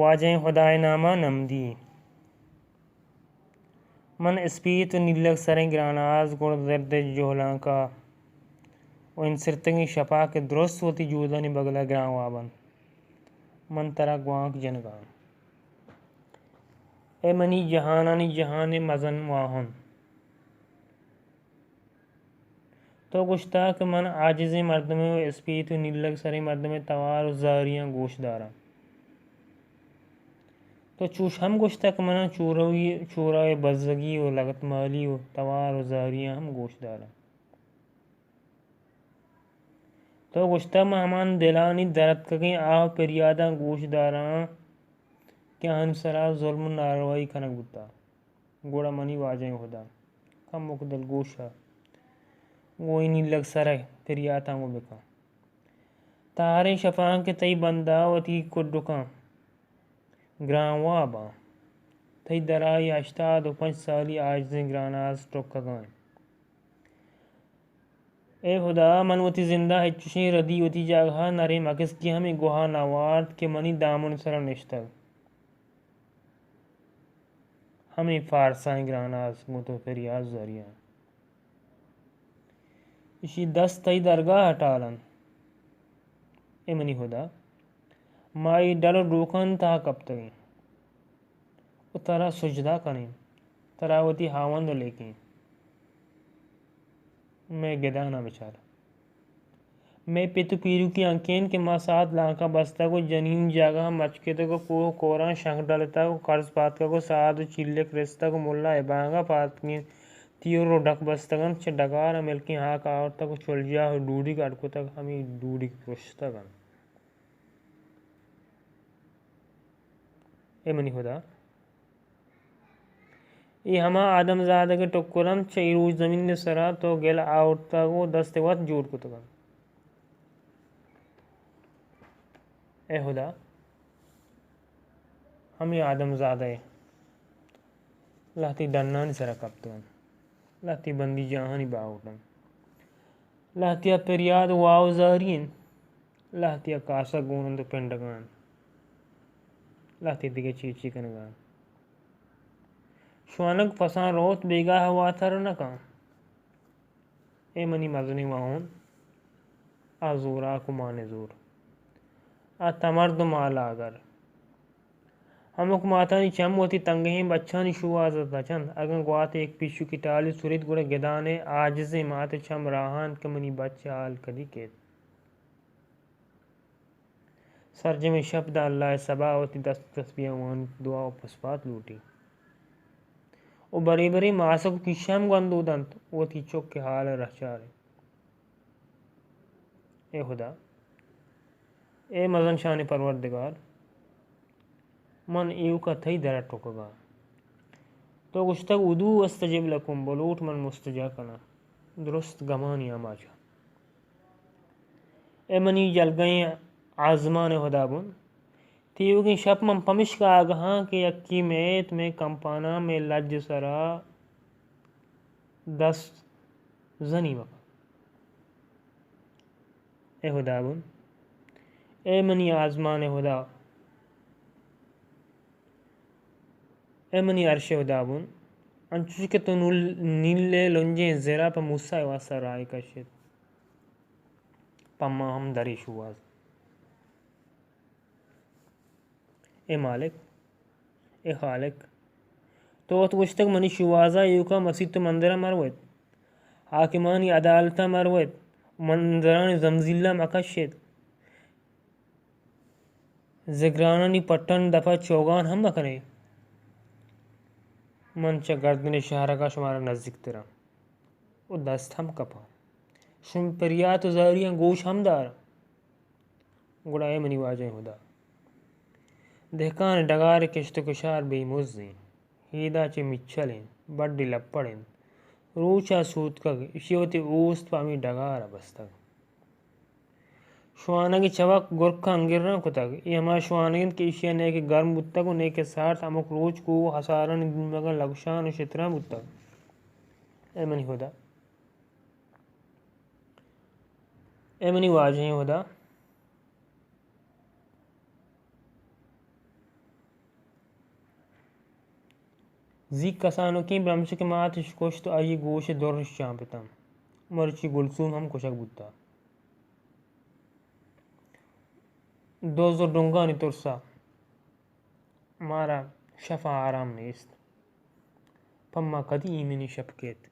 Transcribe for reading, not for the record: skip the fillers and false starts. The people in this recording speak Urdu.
واجہ خدائے نامہ نمدی من اسپیت و نیلک سریں گراناز گڑ درد جوہلاں کا و ان سرتگی شپا کے درست ہوتی جودانی بگلا گران وابن من ترا گوانک جنگان اے منی جہانانی جہان مزن واہن تو گشتا کہ من عاجز مردم و اسپیت و نیلک سریں مردم توار و زاریاں گوش دارا تو چوش ہم گشتا کہ من چوراوی بزگی و لغت مالی و توار و زاریاں ہم گوش دارا تو گشتا میں ہمان دلانی درد کگیں آہ پریاداں گوش داراں کیا ہن سرا ظلم و ناروائی کنک بتا گوڑا منی واجہ خدا کم مقدل گوشا گوئی نیلک سرہ پریاتاں گو بکا تارے شفاں کے تئی بندہ و تی کڈکاں گران واباں تئی درائی 85 سالی آجزیں گراناز ٹوکگاں اے خدا من وتی زندہ ہچشیں ردی وتی جاگہا نرے مکس کی ہمیں گوہا نوارد کہ منی دامن سرا نشتگ ہمیں فارسائیں گراناز گوتو فریاد زاریاں اسی دست تئی درگاہ ہٹالن اے منی خدا مائی ڈل و ڈوکن تا کب تگیں و ترا سجدہ کنیں تراوتی ہاوند لیکیں میں گدانا بچارا میں پیتو پیرو کی انکین کے ماں ساتھ لانکا بستا کو جنین جاگہ مچکتا کو کوہ کوراں شنک ڈالتا کو قرض پاتکا کو سعاد و چلک رستا کو ملا ایبانگا پاتکین تیور و ڈک بستگن چھ ڈگارا ملکی ہاک آورتا کو چلجا و ڈوڑی کا اٹکو تک ہمیں ڈوڑی پرشتگن اے منی خدا ای ہما آدم زادہ کے ٹکرن چھ ایروج زمین نے سرا تو گل آورتا کو دست وقت جوڑ کتگن اے خدا ہمیں آدم زادہ لہتی ڈنانی سرا کپتگن لہتی بندی جہانی باوٹن لہتی پریاد واو زارین لہتی کاسا گونند پنڈگان لہتی دیگے چیچی کنگان شوانک پسان روت بیگاہ واتر نکان اے منی مزنی واہن آزورا کمان زور آ تمرد مالا اگر ہمک ماتانی چم ہوتی تنگہیں بچانی شوازتا چند اگن گوات ایک پیشو کی ٹالی سورید گوڑا گدانے آجز مات چم راہان کمنی بچہ آل کدی کیت سرجم شب دا اللہ سبا ہوتی دست تسبیح وان دعا و پسپات لوٹی او بری بری ماسک کی شم گندودنت وتی چک کے حال رہ چارے اے خدا اے مزن شان پروردگار من ایو کا تھئی درہ ٹوکگا تو گشتگ ادو استجب لکم بلوٹ من مستجا کنا درست گمانی آماجا اے منی جلگئیں آزمان خدا بن تیو کی شپ من پمش کا آگہاں کہ یکی میت میں کمپانا میں لج سرا دست زنی مکا اے خدا بن اے منی آزمان خدا اے منی عرش خدا بن انچوش کہ تو نیلے لنجیں زیرہ پا موسیٰ واسا رائی کشید پما ہم دری شواز اے مالک اے خالق تو گشتگ منی شوازا یوکا مسیح تو مندرہ مروید حاکمانی عدالتہ مروید منظران زمزیلہ مکشید زگرانانی پٹن دفع چوگان ہم مکنے منچہ گردن شہرہ کا شمارا نزدیک ترا او دست ہم کپا شم پریات و زاریاں گوش ہم دارا گڑا اے منی واجہ خدا دہکان ڈگار کشت کشار بے مزیں ہیدا چے مچھلیں بڑی لپڑیں روچا سوتکگ اشیوتی اوست پامی ڈگارا بستگ شوانگی چوک گرکا انگرنا کتگ یہ ہما شوانگین کے اشیا نیک گرم بتگ و نیک سارت امک روچ کو حسارن مگا لگشان و شتران بتگ اے منی خدا اے منی واجہ خدا زی کسانوکی برمشک ماتش کشت آئی گوش درش چامپتم مرچی گلسوم ہم کشک بودتا دوزر ڈنگانی ترسا مارا شفا آرام نیست پما کدی ایمنی شپکیت